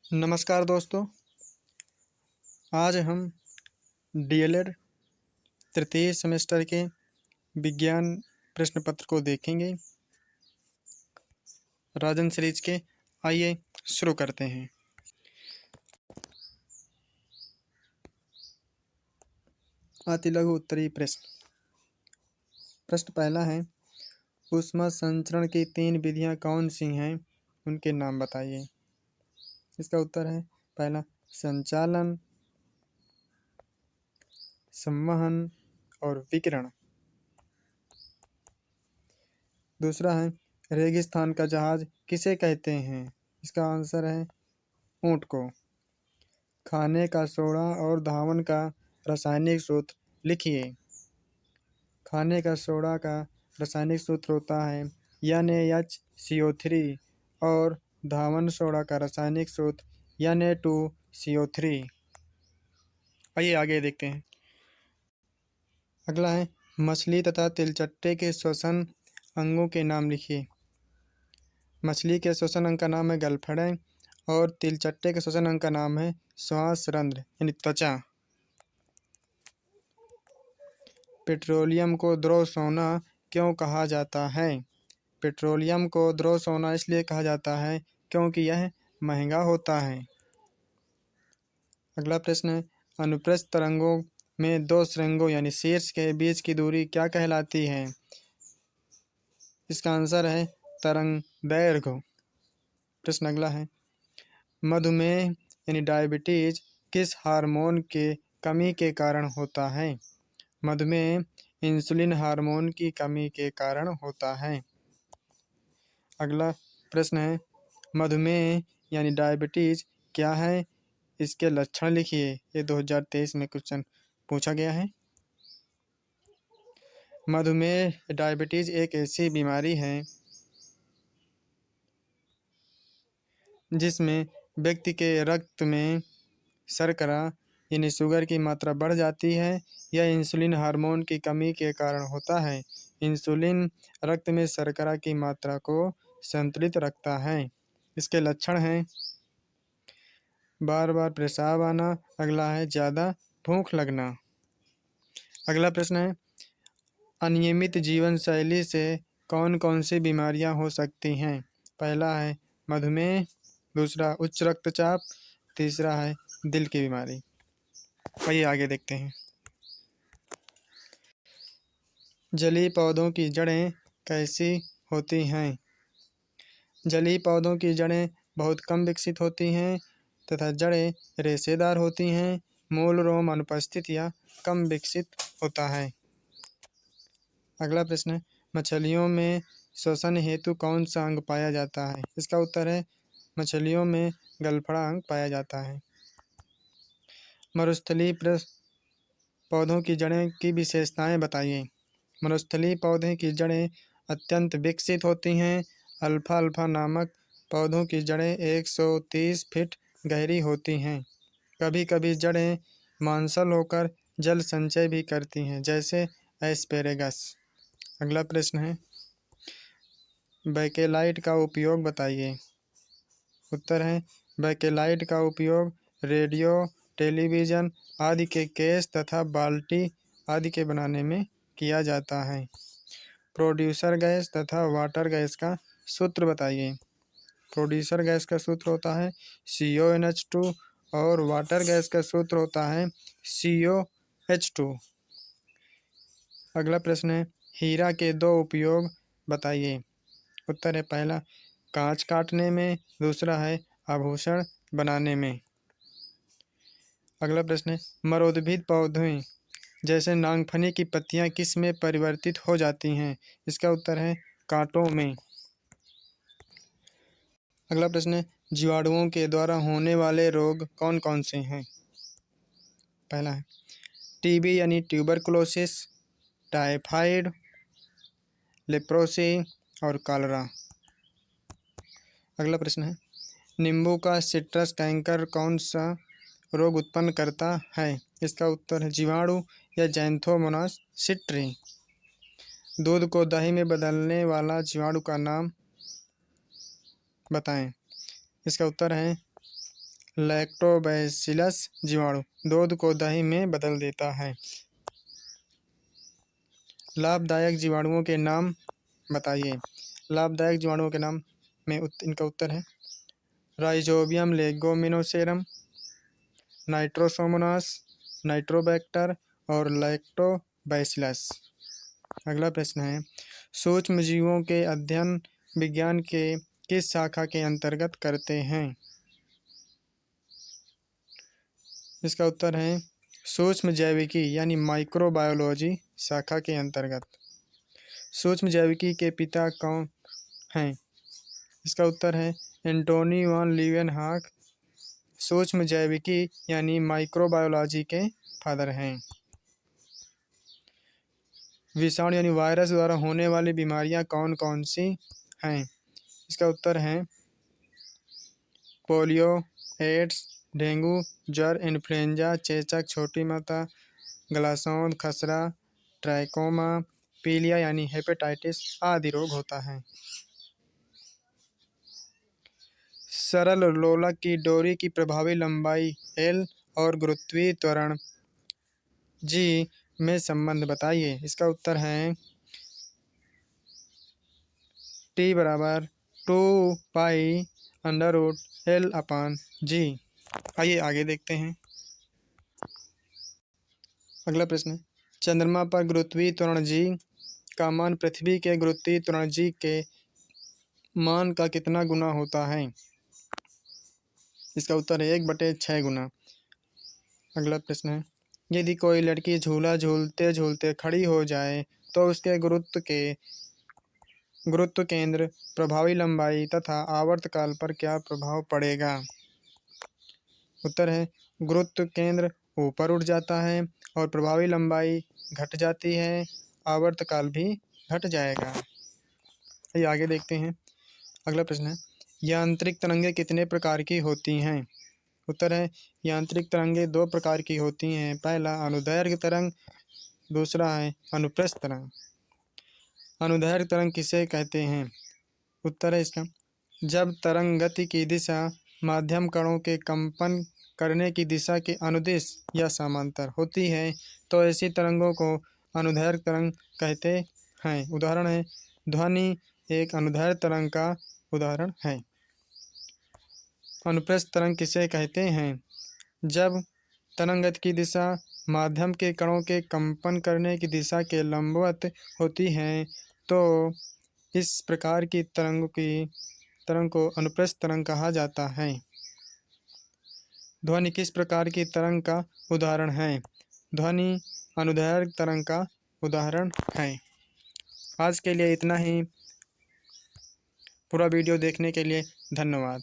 नमस्कार दोस्तों। आज हम डीएलएड तृतीय सेमेस्टर के विज्ञान प्रश्न पत्र को देखेंगे। राजन सीरीज के आइए शुरू करते हैं। अति लघु उत्तरीय प्रश्न पहला है, ऊष्मा संचरण की 3 विधियां कौन सी हैं, उनके नाम बताइए। इसका उत्तर है पहला संचालन, संवहन और विकिरण। दूसरा है, रेगिस्तान का जहाज किसे कहते हैं। इसका आंसर है ऊंट को। खाने का सोडा और धावन का रासायनिक सूत्र लिखिए। खाने का सोडा का रासायनिक सूत्र होता है NaHCO3 और धावन सोडा का रासायनिक सूत्र Na2CO3। आइए आगे देखते हैं। अगला है, मछली तथा तिलचट्टे के श्वसन अंगों के नाम लिखिए। मछली के श्वसन अंग का नाम है गलफड़े और तिलचट्टे के श्वसन अंग का नाम है श्वास रंध्र यानी त्वचा। पेट्रोलियम को द्रव सोना क्यों कहा जाता है। पेट्रोलियम को द्रव सोना इसलिए कहा जाता है क्योंकि यह महंगा होता है। अगला प्रश्न है, अनुप्रस्थ तरंगों में 2 सुरंगों यानी शीर्ष के बीच की दूरी क्या कहलाती है। इसका आंसर है तरंग दैर्घ्य। प्रश्न अगला है, मधुमेह यानी डायबिटीज किस हार्मोन के कमी के कारण होता है। मधुमेह इंसुलिन हार्मोन की कमी के कारण होता है। अगला प्रश्न है, मधुमेह यानी डायबिटीज क्या है, इसके लक्षण लिखिए। ये 2023 में क्वेश्चन पूछा गया है। मधुमेह डायबिटीज एक ऐसी बीमारी है जिसमें व्यक्ति के रक्त में शर्करा यानी शुगर की मात्रा बढ़ जाती है। यह इंसुलिन हार्मोन की कमी के कारण होता है। इंसुलिन रक्त में शर्करा की मात्रा को संतुलित रखता है। इसके लक्षण हैं बार बार पेशाब आना। अगला है ज़्यादा भूख लगना। अगला प्रश्न है, अनियमित जीवन शैली से कौन कौन सी बीमारियां हो सकती हैं। पहला है मधुमेह, दूसरा उच्च रक्तचाप, तीसरा है दिल की बीमारी। आइए आगे देखते हैं। जलीय पौधों की जड़ें कैसी होती हैं। जलीय पौधों की जड़ें बहुत कम विकसित होती हैं तथा जड़ें रेशेदार होती हैं। मूल रोम अनुपस्थित या कम विकसित होता है। अगला प्रश्न है, मछलियों में श्वसन हेतु कौन सा अंग पाया जाता है। इसका उत्तर है मछलियों में गलफड़ा अंग पाया जाता है। मरुस्थलीय पौधों की जड़ें की विशेषताएं बताइए। मरुस्थलीय पौधे की जड़ें अत्यंत विकसित होती हैं। अल्फा अल्फा नामक पौधों की जड़ें 130 फीट गहरी होती हैं। कभी कभी जड़ें मांसल होकर जल संचय भी करती हैं, जैसे एस्पेरेगस। अगला प्रश्न है, बैकेलाइट का उपयोग बताइए। उत्तर है बैकेलाइट का उपयोग रेडियो, टेलीविज़न आदि के केस तथा बाल्टी आदि के बनाने में किया जाता है। प्रोड्यूसर गैस तथा वाटर गैस का सूत्र बताइए। प्रोड्यूसर गैस का सूत्र होता है CONH2 और वाटर गैस का सूत्र होता है COH2। अगला प्रश्न है, हीरा के 2 उपयोग बताइए। उत्तर है पहला कांच काटने में, दूसरा है आभूषण बनाने में। अगला प्रश्न है, मरोद्भिद पौधे जैसे नागफनी की पत्तियां किस में परिवर्तित हो जाती हैं। इसका उत्तर है कांटों में। अगला प्रश्न है, जीवाणुओं के द्वारा होने वाले रोग कौन कौन से हैं। पहला है टीबी यानी ट्यूबरकुलोसिस, टाइफाइड, लेप्रोसी और कॉलरा। अगला प्रश्न है, नींबू का सिट्रस कैंकर कौन सा रोग उत्पन्न करता है। इसका उत्तर है जीवाणु या जैंथोमोनास सिट्री। दूध को दही में बदलने वाला जीवाणु का नाम बताएं। इसका उत्तर है लैक्टोबैसिलस जीवाणु दूध को दही में बदल देता है। लाभदायक जीवाणुओं के नाम बताइए। लाभदायक जीवाणुओं के नाम में इनका उत्तर है राइजोबियम लेगोमिनोसेरम, नाइट्रोसोमोनास, नाइट्रोबैक्टर और लैक्टोबैसिलस। अगला प्रश्न है सूक्ष्म जीवों के अध्ययन विज्ञान के किस शाखा के अंतर्गत करते हैं। इसका उत्तर है सूक्ष्म जैविकी यानी माइक्रोबायोलॉजी शाखा के अंतर्गत। सूक्ष्म जैविकी के पिता कौन हैं। इसका उत्तर है एंटोनी वान लीवेनहॉक सूक्ष्म जैविकी यानी माइक्रोबायोलॉजी के फादर हैं। विषाणु यानी वायरस द्वारा होने वाली बीमारियां कौन कौन सी हैं। इसका उत्तर है पोलियो, एड्स, डेंगू, ज्वर, इन्फ्लुएंजा, चेचक, छोटी माता, गलासौंध, खसरा, ट्राइकोमा, पीलिया यानी हेपेटाइटिस आदि रोग होता है। सरल लोलक की डोरी की प्रभावी लंबाई L और गुरुत्वीय त्वरण G में संबंध बताइए। इसका उत्तर है T बराबर 2π√L/G। आइए आगे देखते हैं। अगला प्रश्न है चंद्रमा पर गुरुत्वीय त्वरण G का मान पृथ्वी के गुरुत्वीय त्वरण G के मान का कितना गुना होता है। इसका उत्तर है 1/6 गुना। अगला प्रश्न है यदि कोई लड़की झूला झूलते झूलते खड़ी हो जाए तो उसके गुरुत्व केंद्र, प्रभावी लंबाई तथा आवर्तकाल पर क्या प्रभाव पड़ेगा। उत्तर है गुरुत्व केंद्र ऊपर उठ जाता है और प्रभावी लंबाई घट जाती है, आवर्तकाल भी घट जाएगा। ये आगे देखते हैं। अगला प्रश्न है यांत्रिक तरंगें कितने प्रकार की होती हैं। उत्तर है यांत्रिक तरंगें 2 प्रकार की होती हैं। पहला अनुदैर्घ्य तरंग, दूसरा है अनुप्रस्थ तरंग। अनुदैर्घ्य तरंग किसे कहते हैं। उत्तर है इसका जब तरंग गति की दिशा माध्यम कणों के कंपन करने की दिशा के अनुदिश या समांतर होती है तो ऐसी तरंगों को अनुदैर्घ्य तरंग कहते हैं। उदाहरण है ध्वनि एक अनुदैर्घ्य तरंग का उदाहरण है। अनुप्रस्थ तरंग किसे कहते हैं। जब तरंग की दिशा माध्यम के कणों के कंपन करने की दिशा के लंबवत होती है तो इस प्रकार की तरंग को अनुप्रस्थ तरंग कहा जाता है। ध्वनि किस प्रकार की तरंग का उदाहरण है। ध्वनि अनुदैर्घ्य तरंग का उदाहरण है। आज के लिए इतना ही। पूरा वीडियो देखने के लिए धन्यवाद।